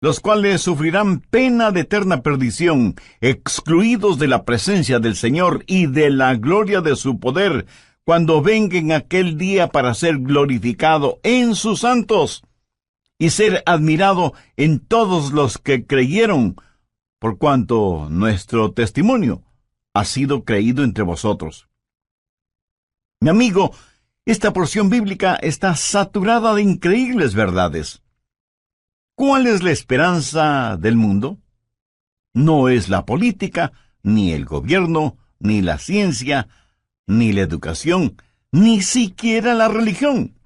los cuales sufrirán pena de eterna perdición, excluidos de la presencia del Señor y de la gloria de su poder, cuando venga en aquel día para ser glorificado en sus santos y ser admirado en todos los que creyeron, por cuanto nuestro testimonio ha sido creído entre vosotros. Mi amigo, esta porción bíblica está saturada de increíbles verdades. ¿Cuál es la esperanza del mundo? No es la política, ni el gobierno, ni la ciencia, ni la educación, ni siquiera la religión.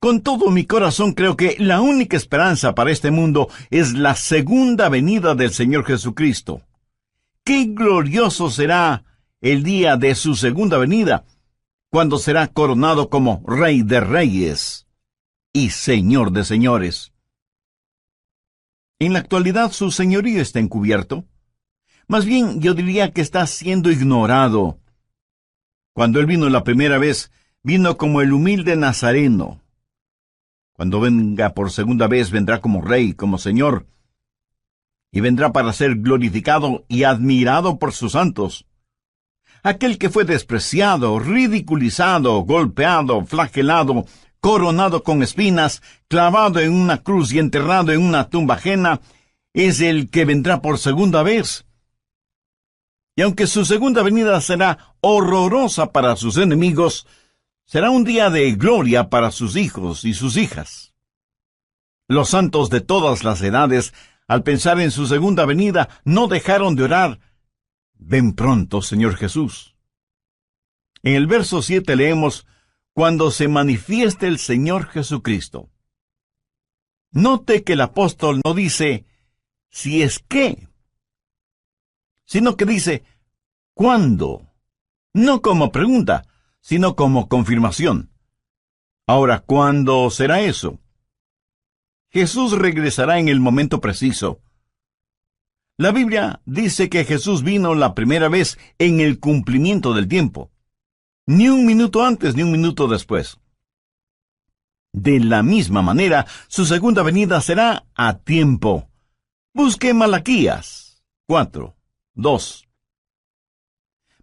Con todo mi corazón creo que la única esperanza para este mundo es la segunda venida del Señor Jesucristo. ¡Qué glorioso será el día de su segunda venida, cuando será coronado como Rey de Reyes y Señor de Señores! En la actualidad su señorío está encubierto. Más bien yo diría que está siendo ignorado. Cuando Él vino la primera vez, vino como el humilde Nazareno. Cuando venga por segunda vez, vendrá como Rey, como Señor, y vendrá para ser glorificado y admirado por sus santos. Aquel que fue despreciado, ridiculizado, golpeado, flagelado, coronado con espinas, clavado en una cruz y enterrado en una tumba ajena, es el que vendrá por segunda vez. Y aunque su segunda venida será horrorosa para sus enemigos, será un día de gloria para sus hijos y sus hijas. Los santos de todas las edades, al pensar en su segunda venida, no dejaron de orar: «Ven pronto, Señor Jesús». En el verso 7 leemos: «Cuando se manifieste el Señor Jesucristo». Note que el apóstol no dice «si es que», sino que dice «¿cuándo?». No como pregunta, sino como confirmación. Ahora, ¿cuándo será eso? Jesús regresará en el momento preciso. La Biblia dice que Jesús vino la primera vez en el cumplimiento del tiempo. Ni un minuto antes ni un minuto después. De la misma manera, su segunda venida será a tiempo. Busque Malaquías 4:2.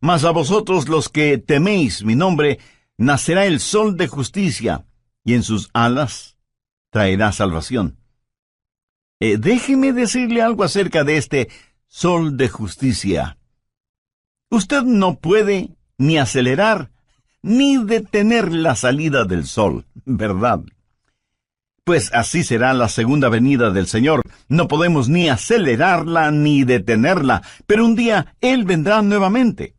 Mas a vosotros los que teméis mi nombre, nacerá el sol de justicia, y en sus alas traerá salvación. Déjeme decirle algo acerca de este sol de justicia. Usted no puede ni acelerar ni detener la salida del sol, ¿verdad? Pues así será la segunda venida del Señor. No podemos ni acelerarla ni detenerla, pero un día Él vendrá nuevamente.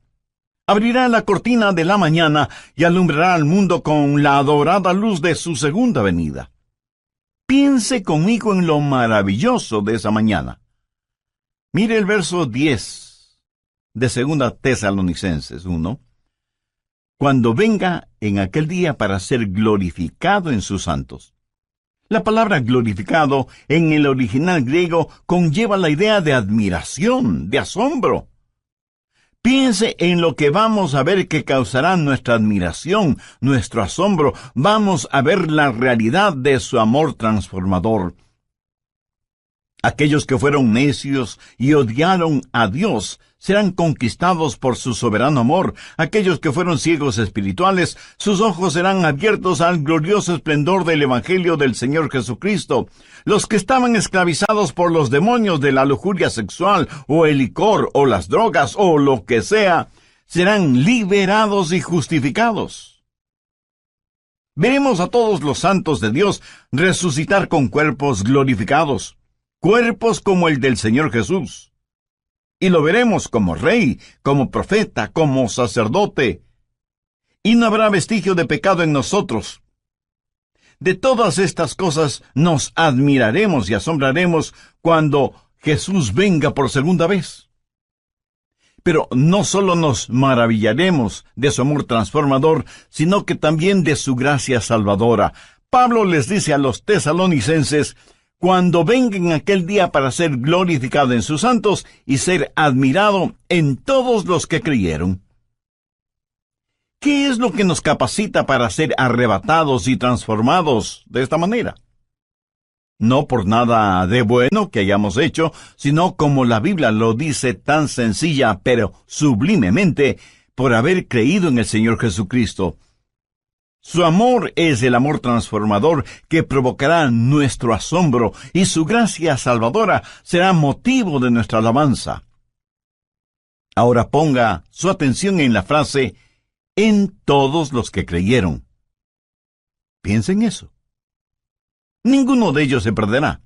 Abrirá la cortina de la mañana y alumbrará al mundo con la adorada luz de su segunda venida. Piense conmigo en lo maravilloso de esa mañana. Mire el verso 10 de 2 Tesalonicenses 1. Cuando venga en aquel día para ser glorificado en sus santos. La palabra glorificado en el original griego conlleva la idea de admiración, de asombro. Piense en lo que vamos a ver que causará nuestra admiración, nuestro asombro. Vamos a ver la realidad de su amor transformador. Aquellos que fueron necios y odiaron a Dios serán conquistados por su soberano amor. Aquellos que fueron ciegos espirituales, sus ojos serán abiertos al glorioso esplendor del Evangelio del Señor Jesucristo. Los que estaban esclavizados por los demonios de la lujuria sexual, o el licor, o las drogas, o lo que sea, serán liberados y justificados. Veremos a todos los santos de Dios resucitar con cuerpos glorificados, cuerpos como el del Señor Jesús. Y lo veremos como rey, como profeta, como sacerdote. Y no habrá vestigio de pecado en nosotros. De todas estas cosas nos admiraremos y asombraremos cuando Jesús venga por segunda vez. Pero no solo nos maravillaremos de su amor transformador, sino que también de su gracia salvadora. Pablo les dice a los tesalonicenses: cuando venga en aquel día para ser glorificado en sus santos y ser admirado en todos los que creyeron. ¿Qué es lo que nos capacita para ser arrebatados y transformados de esta manera? No por nada de bueno que hayamos hecho, sino como la Biblia lo dice tan sencilla pero sublimemente, por haber creído en el Señor Jesucristo. Su amor es el amor transformador que provocará nuestro asombro, y su gracia salvadora será motivo de nuestra alabanza. Ahora ponga su atención en la frase «en todos los que creyeron». Piensa en eso. Ninguno de ellos se perderá.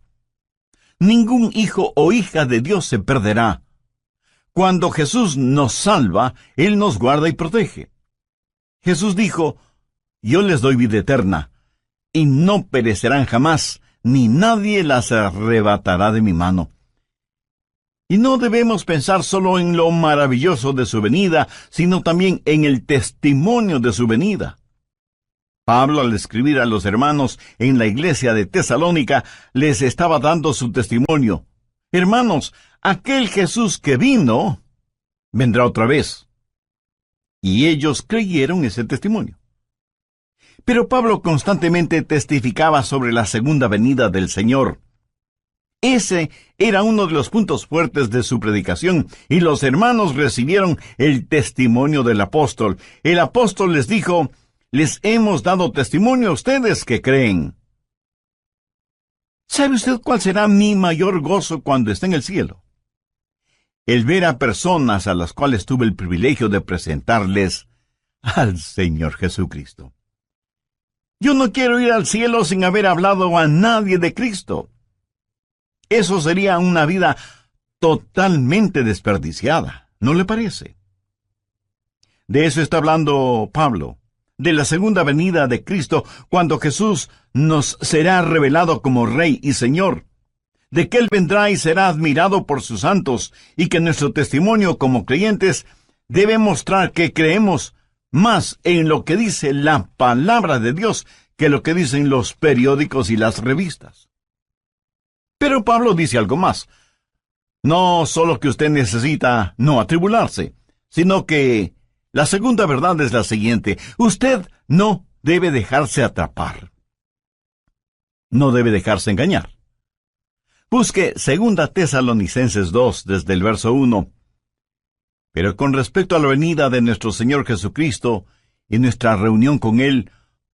Ningún hijo o hija de Dios se perderá. Cuando Jesús nos salva, Él nos guarda y protege. Jesús dijo: «Yo les doy vida eterna, y no perecerán jamás, ni nadie las arrebatará de mi mano». Y no debemos pensar solo en lo maravilloso de su venida, sino también en el testimonio de su venida. Pablo, al escribir a los hermanos en la iglesia de Tesalónica, les estaba dando su testimonio. Hermanos, aquel Jesús que vino, vendrá otra vez. Y ellos creyeron ese testimonio. Pero Pablo constantemente testificaba sobre la segunda venida del Señor. Ese era uno de los puntos fuertes de su predicación, y los hermanos recibieron el testimonio del apóstol. El apóstol les dijo: «Les hemos dado testimonio a ustedes que creen». ¿Sabe usted cuál será mi mayor gozo cuando esté en el cielo? El ver a personas a las cuales tuve el privilegio de presentarles al Señor Jesucristo. Yo no quiero ir al cielo sin haber hablado a nadie de Cristo. Eso sería una vida totalmente desperdiciada, ¿no le parece? De eso está hablando Pablo, de la segunda venida de Cristo, cuando Jesús nos será revelado como Rey y Señor, de que Él vendrá y será admirado por sus santos, y que nuestro testimonio como creyentes debe mostrar que creemos más en lo que dice la palabra de Dios que lo que dicen los periódicos y las revistas. Pero Pablo dice algo más. No solo que usted necesita no atribularse, sino que la segunda verdad es la siguiente: usted no debe dejarse atrapar. No debe dejarse engañar. Busque 2 Tesalonicenses 2 desde el verso 1. Pero con respecto a la venida de nuestro Señor Jesucristo y nuestra reunión con Él,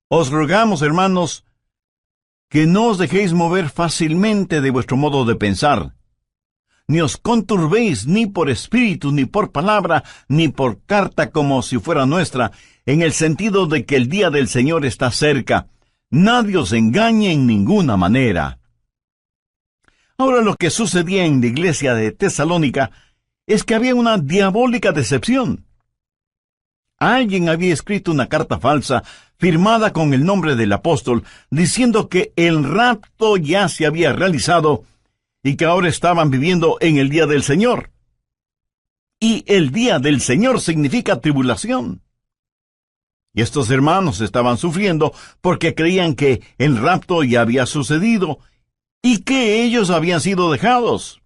os rogamos, hermanos, que no os dejéis mover fácilmente de vuestro modo de pensar, ni os conturbéis ni por espíritu, ni por palabra, ni por carta como si fuera nuestra, en el sentido de que el día del Señor está cerca. Nadie os engañe en ninguna manera. Ahora, lo que sucedía en la iglesia de Tesalónica es que había una diabólica decepción. Alguien había escrito una carta falsa, firmada con el nombre del apóstol, diciendo que el rapto ya se había realizado y que ahora estaban viviendo en el día del Señor. Y el día del Señor significa tribulación. Y estos hermanos estaban sufriendo porque creían que el rapto ya había sucedido y que ellos habían sido dejados.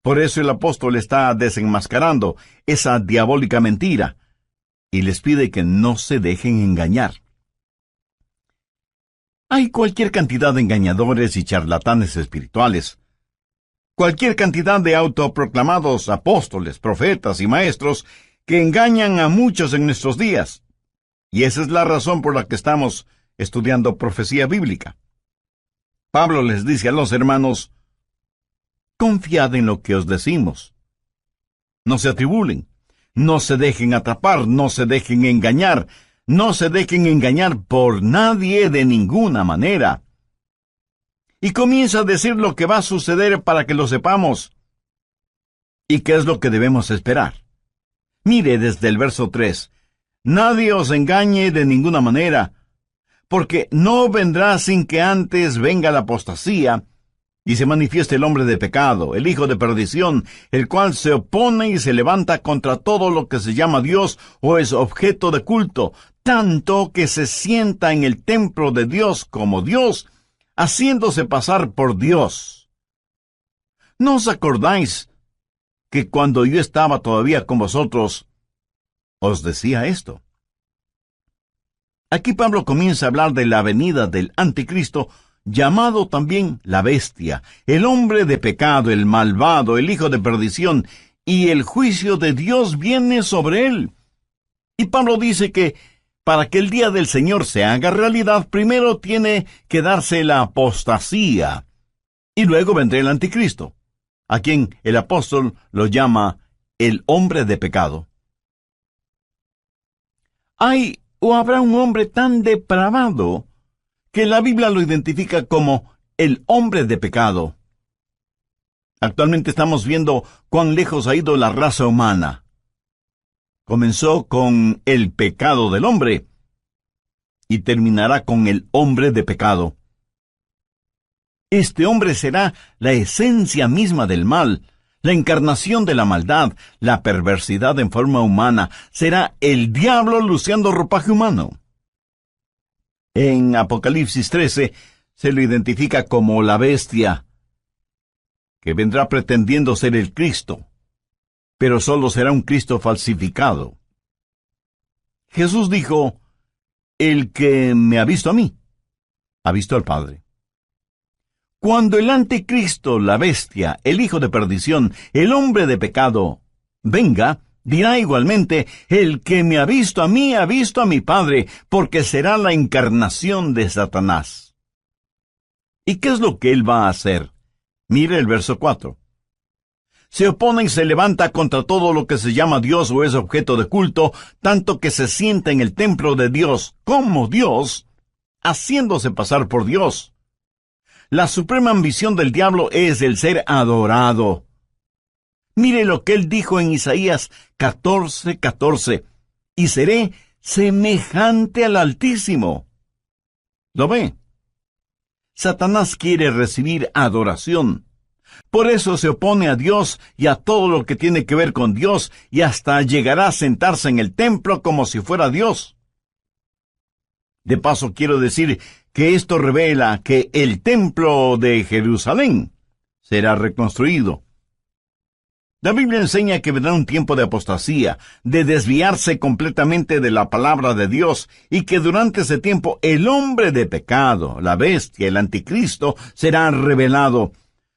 Por eso el apóstol está desenmascarando esa diabólica mentira y les pide que no se dejen engañar. Hay cualquier cantidad de engañadores y charlatanes espirituales, cualquier cantidad de autoproclamados apóstoles, profetas y maestros que engañan a muchos en nuestros días. Y esa es la razón por la que estamos estudiando profecía bíblica. Pablo les dice a los hermanos: confiad en lo que os decimos. No se atribulen. No se dejen atrapar, no se dejen engañar, no se dejen engañar por nadie de ninguna manera. Y comienza a decir lo que va a suceder para que lo sepamos. ¿Y qué es lo que debemos esperar? Mire desde el verso 3. Nadie os engañe de ninguna manera, porque no vendrá sin que antes venga la apostasía, y se manifieste el hombre de pecado, el hijo de perdición, el cual se opone y se levanta contra todo lo que se llama Dios o es objeto de culto, tanto que se sienta en el templo de Dios como Dios, haciéndose pasar por Dios. ¿No os acordáis que cuando yo estaba todavía con vosotros, os decía esto? Aquí Pablo comienza a hablar de la venida del anticristo, llamado también la bestia, el hombre de pecado, el malvado, el hijo de perdición, y el juicio de Dios viene sobre él. Y Pablo dice que para que el día del Señor se haga realidad, primero tiene que darse la apostasía, y luego vendrá el anticristo, a quien el apóstol lo llama el hombre de pecado. ¿Hay o habrá un hombre tan depravado que la Biblia lo identifica como el hombre de pecado? Actualmente estamos viendo cuán lejos ha ido la raza humana. Comenzó con el pecado del hombre y terminará con el hombre de pecado. Este hombre será la esencia misma del mal, la encarnación de la maldad, la perversidad en forma humana. Será el diablo luciendo ropaje humano. En Apocalipsis 13 se lo identifica como la bestia, que vendrá pretendiendo ser el Cristo, pero solo será un Cristo falsificado. Jesús dijo: el que me ha visto a mí, ha visto al Padre. Cuando el anticristo, la bestia, el hijo de perdición, el hombre de pecado, venga, dirá igualmente: el que me ha visto a mí, ha visto a mi Padre, porque será la encarnación de Satanás. ¿Y qué es lo que él va a hacer? Mire el verso 4. Se opone y se levanta contra todo lo que se llama Dios o es objeto de culto, tanto que se sienta en el templo de Dios como Dios, haciéndose pasar por Dios. La suprema ambición del diablo es el ser adorado. Mire lo que él dijo en Isaías 14:14. Y seré semejante al Altísimo. ¿Lo ve? Satanás quiere recibir adoración. Por eso se opone a Dios y a todo lo que tiene que ver con Dios, y hasta llegará a sentarse en el templo como si fuera Dios. De paso, quiero decir que esto revela que el templo de Jerusalén será reconstruido. La Biblia enseña que vendrá un tiempo de apostasía, de desviarse completamente de la palabra de Dios, y que durante ese tiempo el hombre de pecado, la bestia, el anticristo, será revelado.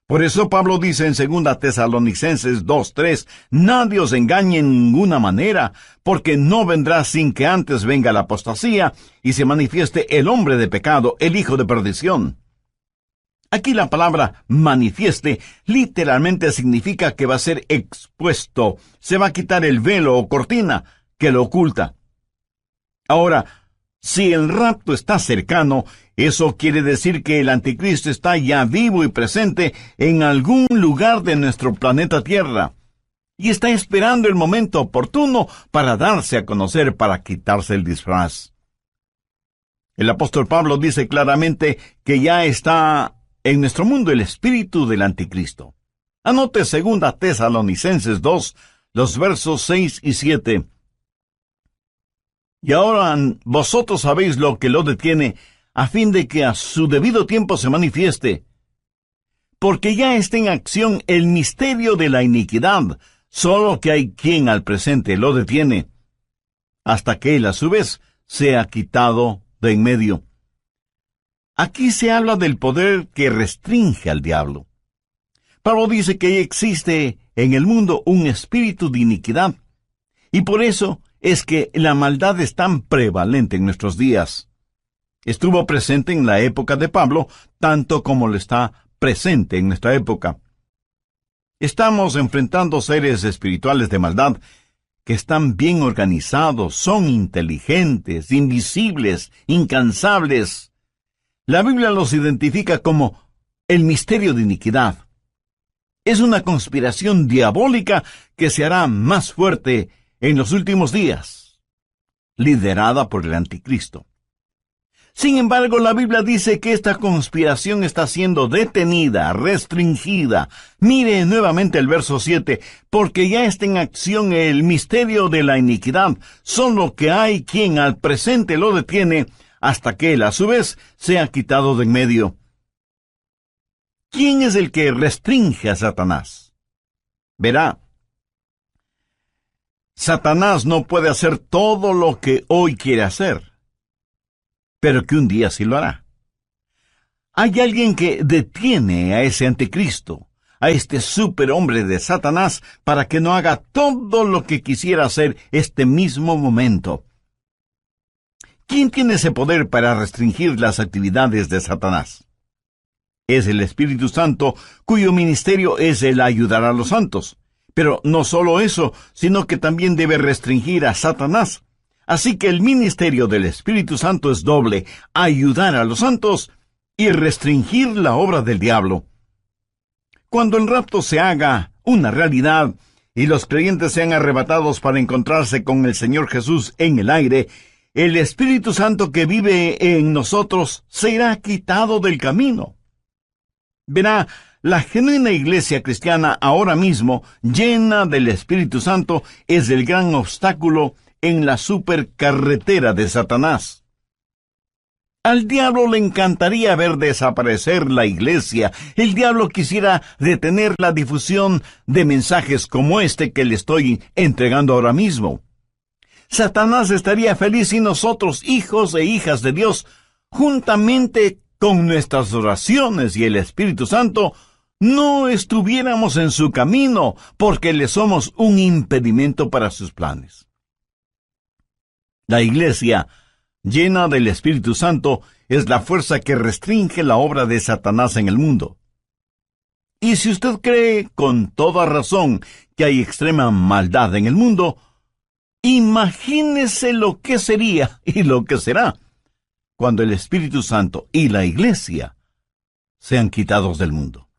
Por eso Pablo dice en 2 Tesalonicenses 2:3, nadie os engañe en ninguna manera, porque no vendrá sin que antes venga la apostasía y se manifieste el hombre de pecado, el hijo de perdición. Aquí la palabra manifieste literalmente significa que va a ser expuesto, se va a quitar el velo o cortina que lo oculta. Ahora, si el rapto está cercano, eso quiere decir que el anticristo está ya vivo y presente en algún lugar de nuestro planeta Tierra, y está esperando el momento oportuno para darse a conocer, para quitarse el disfraz. El apóstol Pablo dice claramente que ya está en nuestro mundo el espíritu del anticristo. Anote 2 Tesalonicenses 2, los versos 6 y 7. Y ahora vosotros sabéis lo que lo detiene, a fin de que a su debido tiempo se manifieste. Porque ya está en acción el misterio de la iniquidad, solo que hay quien al presente lo detiene, hasta que él a su vez sea quitado de en medio. Aquí se habla del poder que restringe al diablo. Pablo dice que existe en el mundo un espíritu de iniquidad, y por eso es que la maldad es tan prevalente en nuestros días. Estuvo presente en la época de Pablo, tanto como lo está presente en nuestra época. Estamos enfrentando seres espirituales de maldad que están bien organizados, son inteligentes, invisibles, incansables. La Biblia los identifica como el misterio de iniquidad. Es una conspiración diabólica que se hará más fuerte en los últimos días, liderada por el anticristo. Sin embargo, la Biblia dice que esta conspiración está siendo detenida, restringida. Mire nuevamente el verso 7, porque ya está en acción el misterio de la iniquidad, solo que hay quien al presente lo detiene, hasta que él a su vez sea quitado de en medio. ¿Quién es el que restringe a Satanás? Verá, Satanás no puede hacer todo lo que hoy quiere hacer, pero que un día sí lo hará. Hay alguien que detiene a ese anticristo, a este superhombre de Satanás, para que no haga todo lo que quisiera hacer este mismo momento. ¿Quién tiene ese poder para restringir las actividades de Satanás? Es el Espíritu Santo, cuyo ministerio es el ayudar a los santos. Pero no solo eso, sino que también debe restringir a Satanás. Así que el ministerio del Espíritu Santo es doble: ayudar a los santos y restringir la obra del diablo. Cuando el rapto se haga una realidad y los creyentes sean arrebatados para encontrarse con el Señor Jesús en el aire, el Espíritu Santo que vive en nosotros será quitado del camino. Verá, la genuina iglesia cristiana ahora mismo, llena del Espíritu Santo, es el gran obstáculo en la supercarretera de Satanás. Al diablo le encantaría ver desaparecer la iglesia. El diablo quisiera detener la difusión de mensajes como este que le estoy entregando ahora mismo. Satanás estaría feliz si nosotros, hijos e hijas de Dios, juntamente con nuestras oraciones y el Espíritu Santo, no estuviéramos en su camino, porque le somos un impedimento para sus planes. La iglesia, llena del Espíritu Santo, es la fuerza que restringe la obra de Satanás en el mundo. Y si usted cree con toda razón que hay extrema maldad en el mundo, imagínese lo que sería y lo que será cuando el Espíritu Santo y la iglesia sean quitados del mundo.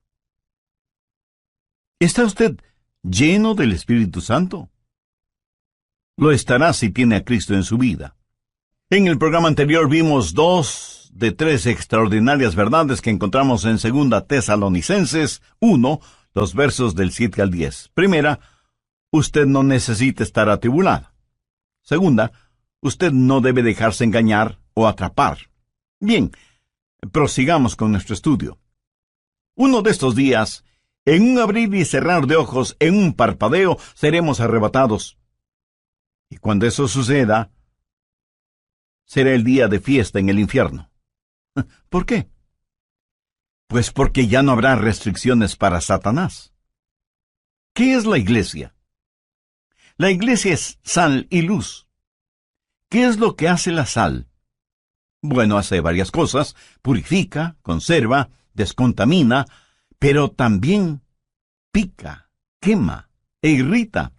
¿Está usted lleno del Espíritu Santo? Lo estará si tiene a Cristo en su vida. En el programa anterior vimos 2 de 3 extraordinarias verdades que encontramos en 2 Tesalonicenses 1, los versos del 7 al 10. Primera, usted no necesita estar atribulado. Segunda, usted no debe dejarse engañar o atrapar. Bien, prosigamos con nuestro estudio. Uno de estos días, en un abrir y cerrar de ojos, en un parpadeo, seremos arrebatados. Y cuando eso suceda, será el día de fiesta en el infierno. ¿Por qué? Pues porque ya no habrá restricciones para Satanás. ¿Qué es la iglesia? La iglesia es sal y luz. ¿Qué es lo que hace la sal? Bueno, hace varias cosas: purifica, conserva, descontamina, pero también pica, quema e irrita.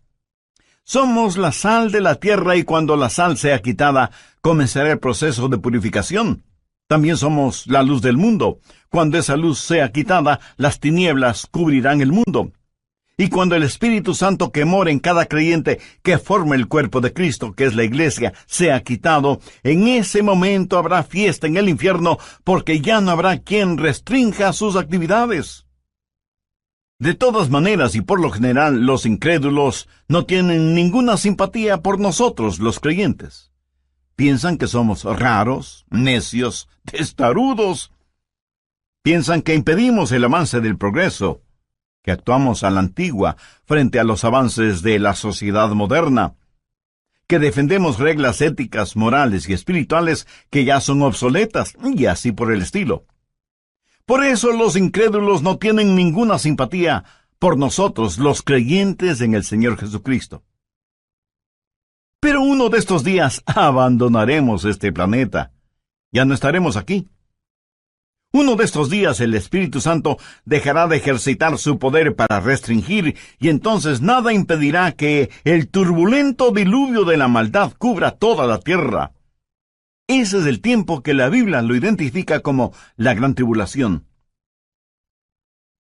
Somos la sal de la tierra y cuando la sal sea quitada, comenzará el proceso de purificación. También somos la luz del mundo. Cuando esa luz sea quitada, las tinieblas cubrirán el mundo. Y cuando el Espíritu Santo que mora en cada creyente que forma el cuerpo de Cristo, que es la iglesia, sea quitado, en ese momento habrá fiesta en el infierno, porque ya no habrá quien restrinja sus actividades. De todas maneras y por lo general, los incrédulos no tienen ninguna simpatía por nosotros, los creyentes. Piensan que somos raros, necios, testarudos. Piensan que impedimos el avance del progreso, que actuamos a la antigua frente a los avances de la sociedad moderna, que defendemos reglas éticas, morales y espirituales que ya son obsoletas, y así por el estilo. Por eso los incrédulos no tienen ninguna simpatía por nosotros, los creyentes en el Señor Jesucristo. Pero uno de estos días abandonaremos este planeta. Ya no estaremos aquí. Uno de estos días el Espíritu Santo dejará de ejercitar su poder para restringir, y entonces nada impedirá que el turbulento diluvio de la maldad cubra toda la tierra. Ese es el tiempo que la Biblia lo identifica como la gran tribulación.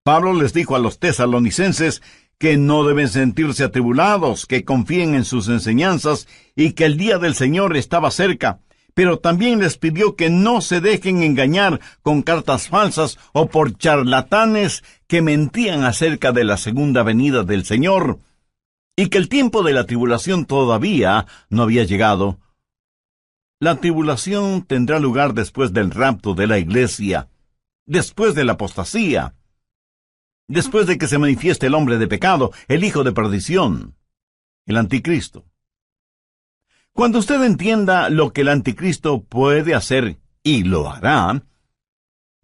Pablo les dijo a los tesalonicenses que no deben sentirse atribulados, que confíen en sus enseñanzas y que el día del Señor estaba cerca. Pero también les pidió que no se dejen engañar con cartas falsas o por charlatanes que mentían acerca de la segunda venida del Señor, y que el tiempo de la tribulación todavía no había llegado. La tribulación tendrá lugar después del rapto de la iglesia, después de la apostasía, después de que se manifieste el hombre de pecado, el hijo de perdición, el anticristo. Cuando usted entienda lo que el anticristo puede hacer, y lo hará,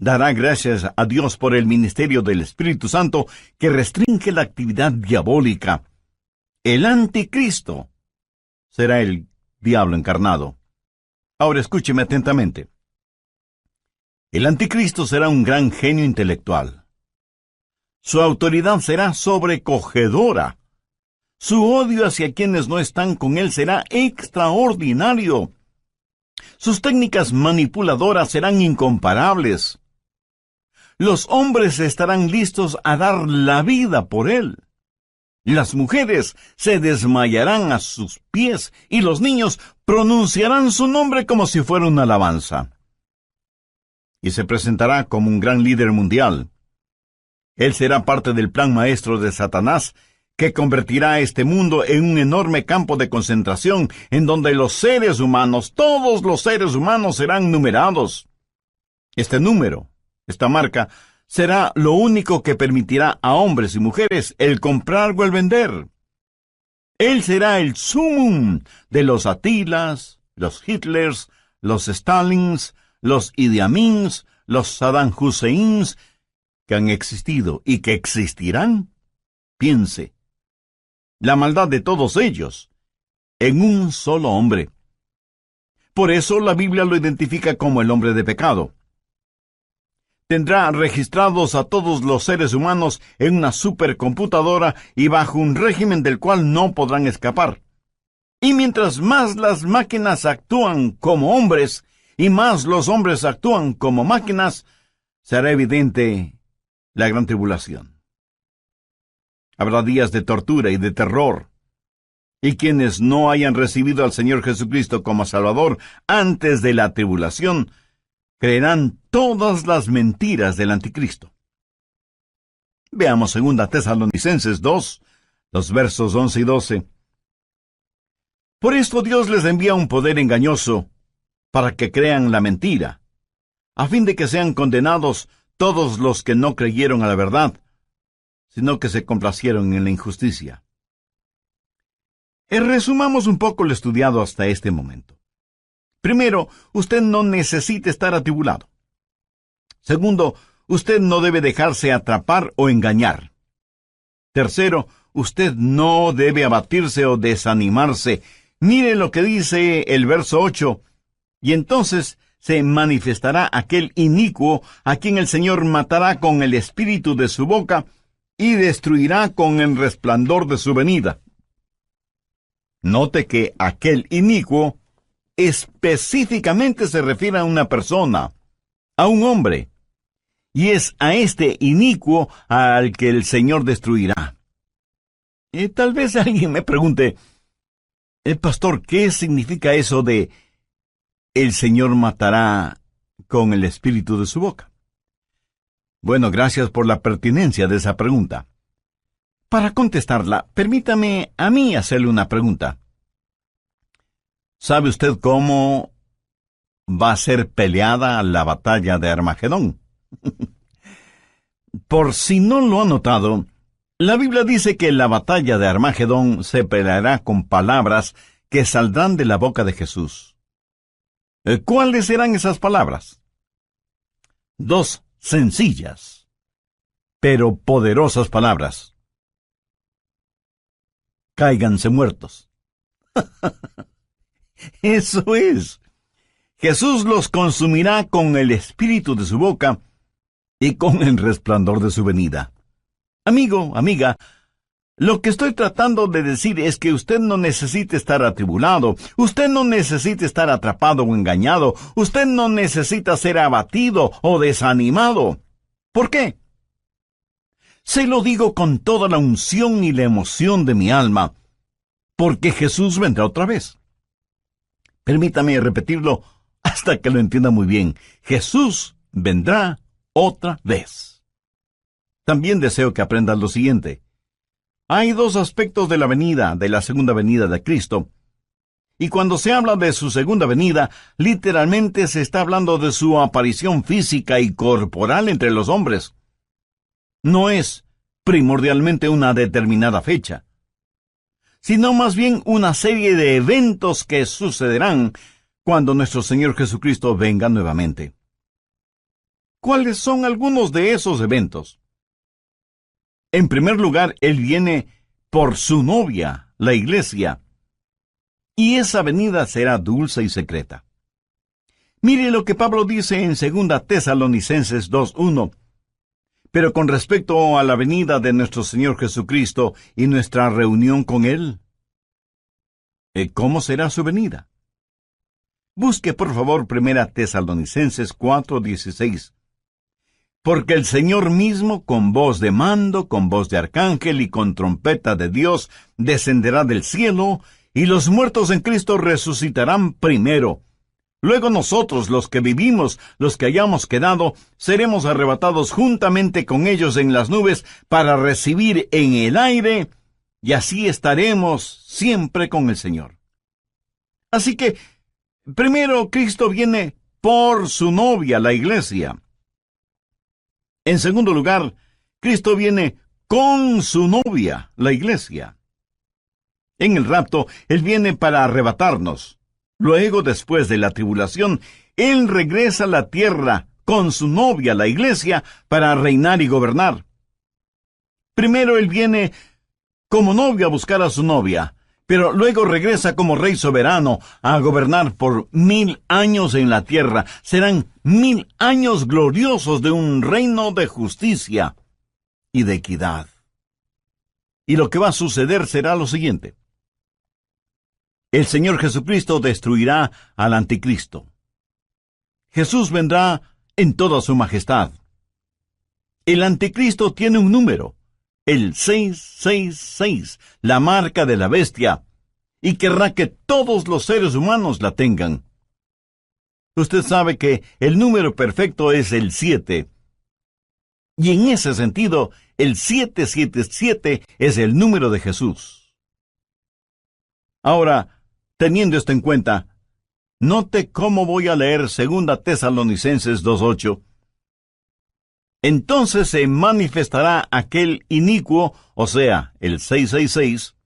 Dará gracias a Dios por el ministerio del Espíritu Santo que restringe la actividad diabólica. El anticristo será el diablo encarnado. Ahora escúcheme atentamente. El anticristo será un gran genio intelectual. Su autoridad será sobrecogedora. Su odio hacia quienes no están con él será extraordinario. Sus técnicas manipuladoras serán incomparables. Los hombres estarán listos a dar la vida por él. Las mujeres se desmayarán a sus pies y los niños pronunciarán su nombre como si fuera una alabanza. Y se presentará como un gran líder mundial. Él será parte del plan maestro de Satanás, que convertirá a este mundo en un enorme campo de concentración en donde los seres humanos, todos los seres humanos serán numerados. Este número, esta marca, será lo único que permitirá a hombres y mujeres el comprar o el vender. Él será el sumum de los Atilas, los Hitlers, los Stalins, los Idi Amins, los Saddam Husseins, que han existido y que existirán. Piense, la maldad de todos ellos en un solo hombre. Por eso la Biblia lo identifica como el hombre de pecado. Tendrá registrados a todos los seres humanos en una supercomputadora y bajo un régimen del cual no podrán escapar. Y mientras más las máquinas actúan como hombres y más los hombres actúan como máquinas, será evidente la gran tribulación. Habrá días de tortura y de terror. Y quienes no hayan recibido al Señor Jesucristo como Salvador antes de la tribulación, creerán todas las mentiras del anticristo. Veamos 2 Tesalonicenses 2, los versos 11 y 12. Por esto Dios les envía un poder engañoso, para que crean la mentira, a fin de que sean condenados todos los que no creyeron a la verdad, sino que se complacieron en la injusticia. Resumamos un poco lo estudiado hasta este momento. Primero, usted no necesita estar atribulado. Segundo, usted no debe dejarse atrapar o engañar. Tercero, usted no debe abatirse o desanimarse. Mire lo que dice el verso 8. Y entonces se manifestará aquel inicuo a quien el Señor matará con el espíritu de su boca y destruirá con el resplandor de su venida. Note que aquel inicuo específicamente se refiere a una persona, a un hombre, y es a este inicuo al que el Señor destruirá. Tal vez alguien me pregunte, pastor, ¿qué significa eso de el Señor matará con el espíritu de su boca? Bueno, gracias por la pertinencia de esa pregunta. Para contestarla, permítame a mí hacerle una pregunta. ¿Sabe usted cómo va a ser peleada la batalla de Armagedón? Por si no lo ha notado, la Biblia dice que la batalla de Armagedón se peleará con palabras que saldrán de la boca de Jesús. ¿Cuáles serán esas palabras? 2 sencillas, pero poderosas palabras. Cáiganse muertos. Eso es. Jesús los consumirá con el espíritu de su boca y con el resplandor de su venida. Amigo, amiga, lo que estoy tratando de decir es que usted no necesita estar atribulado, usted no necesita estar atrapado o engañado, usted no necesita ser abatido o desanimado. ¿Por qué? Se lo digo con toda la unción y la emoción de mi alma, porque Jesús vendrá otra vez. Permítame repetirlo hasta que lo entienda muy bien. Jesús vendrá otra vez. También deseo que aprendas lo siguiente. Hay 2 aspectos de la segunda venida de Cristo. Y cuando se habla de su segunda venida, literalmente se está hablando de su aparición física y corporal entre los hombres. No es primordialmente una determinada fecha, sino más bien una serie de eventos que sucederán cuando nuestro Señor Jesucristo venga nuevamente. ¿Cuáles son algunos de esos eventos? En primer lugar, Él viene por su novia, la iglesia, y esa venida será dulce y secreta. Mire lo que Pablo dice en 2 Tesalonicenses 2:1. Pero con respecto a la venida de nuestro Señor Jesucristo y nuestra reunión con Él, ¿cómo será su venida? Busque por favor 1 Tesalonicenses 4:16. Porque el Señor mismo, con voz de mando, con voz de arcángel y con trompeta de Dios, descenderá del cielo, y los muertos en Cristo resucitarán primero. Luego nosotros, los que vivimos, los que hayamos quedado, seremos arrebatados juntamente con ellos en las nubes para recibir en el aire, y así estaremos siempre con el Señor. Así que, primero Cristo viene por su novia, la iglesia. En segundo lugar, Cristo viene con su novia, la iglesia. En el rapto, Él viene para arrebatarnos. Luego, después de la tribulación, Él regresa a la tierra con su novia, la iglesia, para reinar y gobernar. Primero Él viene como novio a buscar a su novia, pero luego regresa como rey soberano a gobernar por 1000 años en la tierra. Serán 1000 años gloriosos de un reino de justicia y de equidad. Y lo que va a suceder será lo siguiente. El Señor Jesucristo destruirá al anticristo. Jesús vendrá en toda su majestad. El anticristo tiene un número, el 666, la marca de la bestia, y querrá que todos los seres humanos la tengan. Usted sabe que el número perfecto es el 7. Y en ese sentido, el 777 es el número de Jesús. Ahora, teniendo esto en cuenta, note cómo voy a leer 2 Tesalonicenses 2:8. Entonces se manifestará aquel inicuo, o sea, el 666,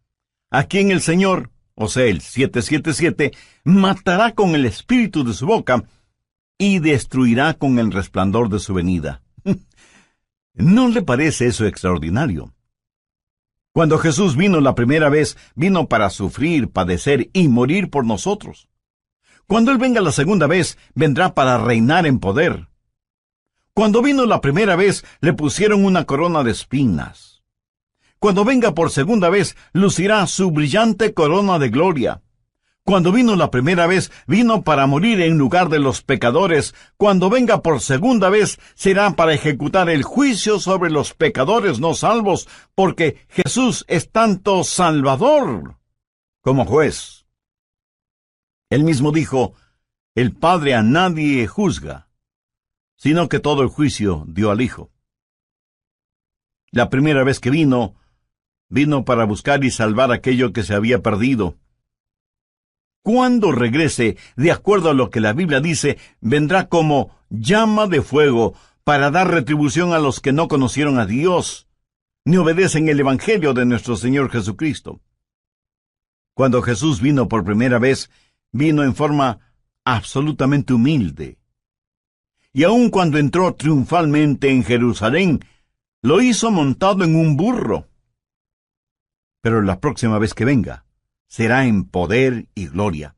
a quien el Señor, o sea, el 777, matará con el espíritu de su boca y destruirá con el resplandor de su venida. ¿No le parece eso extraordinario? Cuando Jesús vino la primera vez, vino para sufrir, padecer y morir por nosotros. Cuando Él venga la segunda vez, vendrá para reinar en poder. Cuando vino la primera vez, le pusieron una corona de espinas. Cuando venga por segunda vez, lucirá su brillante corona de gloria. Cuando vino la primera vez, vino para morir en lugar de los pecadores. Cuando venga por segunda vez, será para ejecutar el juicio sobre los pecadores no salvos, porque Jesús es tanto Salvador como juez. Él mismo dijo, el Padre a nadie juzga, sino que todo el juicio dio al Hijo. La primera vez que vino para buscar y salvar aquello que se había perdido. Cuando regrese, de acuerdo a lo que la Biblia dice, vendrá como llama de fuego para dar retribución a los que no conocieron a Dios, ni obedecen el Evangelio de nuestro Señor Jesucristo. Cuando Jesús vino por primera vez, vino en forma absolutamente humilde. Y aun cuando entró triunfalmente en Jerusalén, lo hizo montado en un burro. Pero la próxima vez que venga, será en poder y gloria.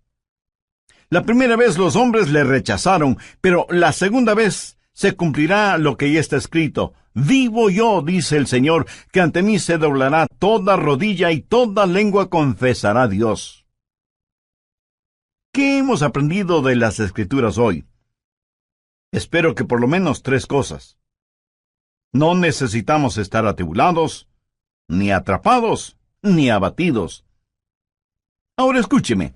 La primera vez los hombres le rechazaron, pero la segunda vez se cumplirá lo que ya está escrito. Vivo yo, dice el Señor, que ante mí se doblará toda rodilla y toda lengua confesará a Dios. ¿Qué hemos aprendido de las Escrituras hoy? Espero que por lo menos 3 cosas. No necesitamos estar atribulados, ni atrapados, ni abatidos. Ahora escúcheme.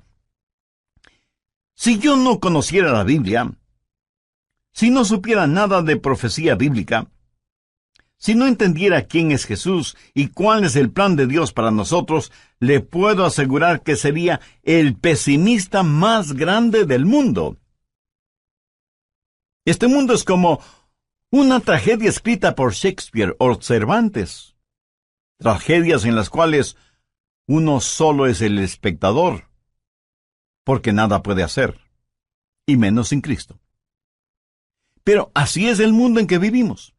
Si yo no conociera la Biblia, si no supiera nada de profecía bíblica, si no entendiera quién es Jesús y cuál es el plan de Dios para nosotros, le puedo asegurar que sería el pesimista más grande del mundo. Este mundo es como una tragedia escrita por Shakespeare o Cervantes. Tragedias en las cuales uno solo es el espectador, porque nada puede hacer, y menos sin Cristo. Pero así es el mundo en que vivimos.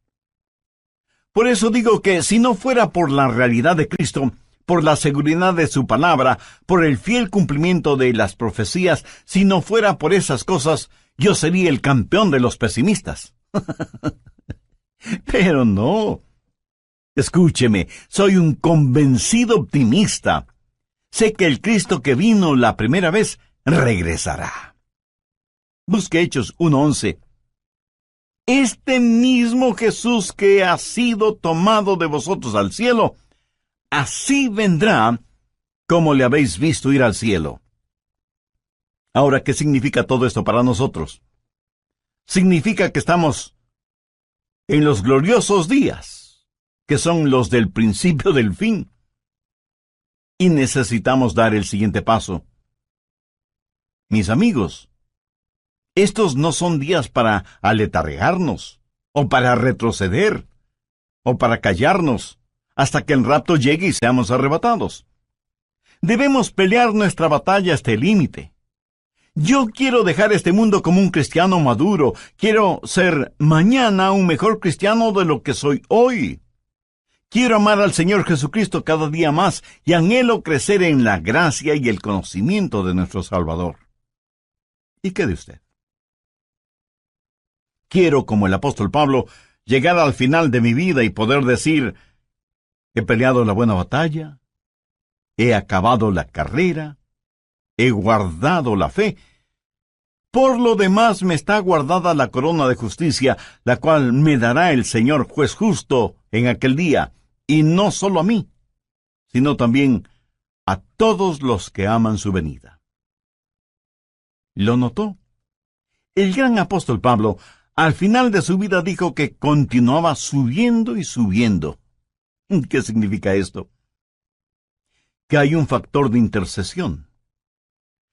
Por eso digo que si no fuera por la realidad de Cristo, por la seguridad de su palabra, por el fiel cumplimiento de las profecías, si no fuera por esas cosas, yo sería el campeón de los pesimistas. Pero no. Escúcheme, soy un convencido optimista. Sé que el Cristo que vino la primera vez regresará. Busque Hechos 1:11. Este mismo Jesús que ha sido tomado de vosotros al cielo, así vendrá como le habéis visto ir al cielo. Ahora, ¿qué significa todo esto para nosotros? Significa que estamos en los gloriosos días, que son los del principio del fin. Y necesitamos dar el siguiente paso. Mis amigos, estos no son días para aletargarnos, o para retroceder, o para callarnos, hasta que el rapto llegue y seamos arrebatados. Debemos pelear nuestra batalla hasta el límite. Yo quiero dejar este mundo como un cristiano maduro. Quiero ser mañana un mejor cristiano de lo que soy hoy. Quiero amar al Señor Jesucristo cada día más y anhelo crecer en la gracia y el conocimiento de nuestro Salvador. ¿Y qué de usted? Quiero, como el apóstol Pablo, llegar al final de mi vida y poder decir: he peleado la buena batalla, he acabado la carrera, he guardado la fe. Por lo demás me está guardada la corona de justicia, la cual me dará el Señor juez justo en aquel día, y no solo a mí, sino también a todos los que aman su venida. ¿Lo notó? El gran apóstol Pablo, al final de su vida, dijo que continuaba subiendo y subiendo. ¿Qué significa esto? Que hay un factor de intercesión.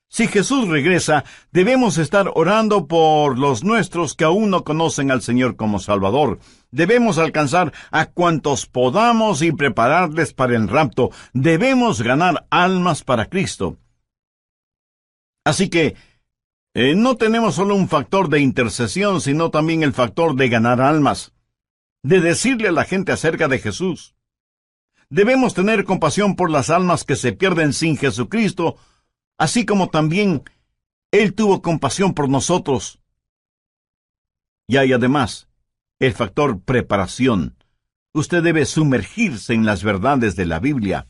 Si Jesús regresa, debemos estar orando por los nuestros que aún no conocen al Señor como Salvador. Debemos alcanzar a cuantos podamos y prepararles para el rapto. Debemos ganar almas para Cristo. Así que no tenemos solo un factor de intercesión, sino también el factor de ganar almas, de decirle a la gente acerca de Jesús. Debemos tener compasión por las almas que se pierden sin Jesucristo, así como también Él tuvo compasión por nosotros. Y hay además el factor preparación. Usted debe sumergirse en las verdades de la Biblia.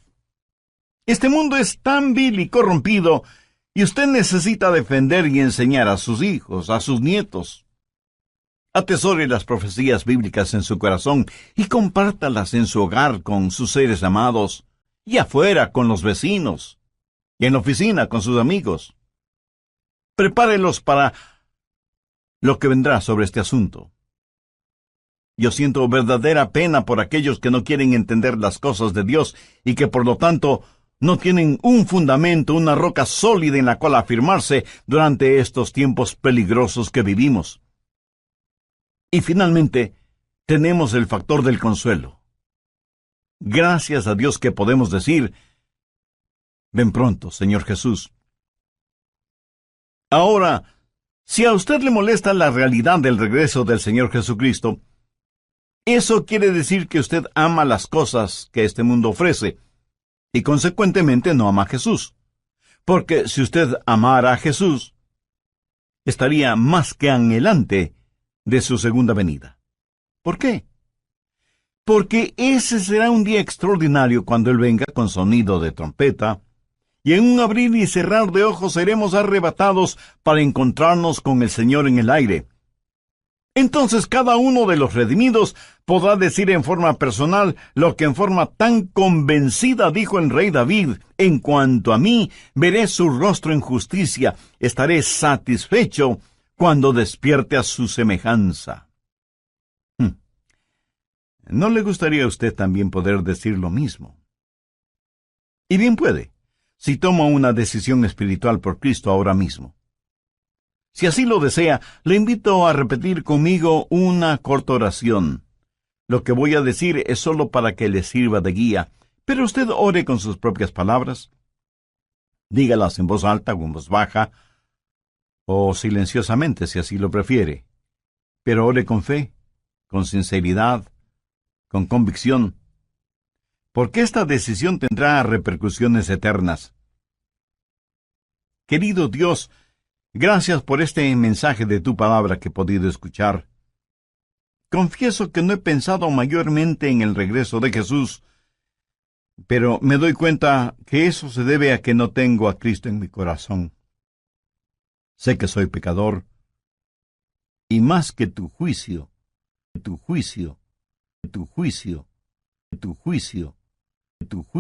Este mundo es tan vil y corrompido, y usted necesita defender y enseñar a sus hijos, a sus nietos. Atesore las profecías bíblicas en su corazón y compártalas en su hogar con sus seres amados, y afuera con los vecinos, y en la oficina con sus amigos. Prepárelos para lo que vendrá sobre este asunto. Yo siento verdadera pena por aquellos que no quieren entender las cosas de Dios y que por lo tanto no tienen un fundamento, una roca sólida en la cual afirmarse durante estos tiempos peligrosos que vivimos. Y finalmente, tenemos el factor del consuelo. Gracias a Dios que podemos decir: ven pronto, Señor Jesús. Ahora, si a usted le molesta la realidad del regreso del Señor Jesucristo, eso quiere decir que usted ama las cosas que este mundo ofrece, y consecuentemente no ama a Jesús. Porque si usted amara a Jesús, estaría más que anhelante de su segunda venida. ¿Por qué? Porque ese será un día extraordinario cuando Él venga con sonido de trompeta, y en un abrir y cerrar de ojos seremos arrebatados para encontrarnos con el Señor en el aire. Entonces cada uno de los redimidos podrá decir en forma personal lo que en forma tan convencida dijo el rey David: en cuanto a mí, veré su rostro en justicia, estaré satisfecho cuando despierte a su semejanza. ¿No le gustaría a usted también poder decir lo mismo? Y bien puede, si toma una decisión espiritual por Cristo ahora mismo. Si así lo desea, le invito a repetir conmigo una corta oración. Lo que voy a decir es solo para que le sirva de guía, pero usted ore con sus propias palabras. Dígalas en voz alta o en voz baja, o silenciosamente si así lo prefiere. pero ore con fe, con sinceridad, con convicción, porque esta decisión tendrá repercusiones eternas. Querido Dios, gracias por este mensaje de tu palabra que he podido escuchar. Confieso que no he pensado mayormente en el regreso de Jesús, pero me doy cuenta que eso se debe a que no tengo a Cristo en mi corazón. Sé que soy pecador, y más que tu juicio, tu juicio, tu juicio, tu juicio, tu juicio.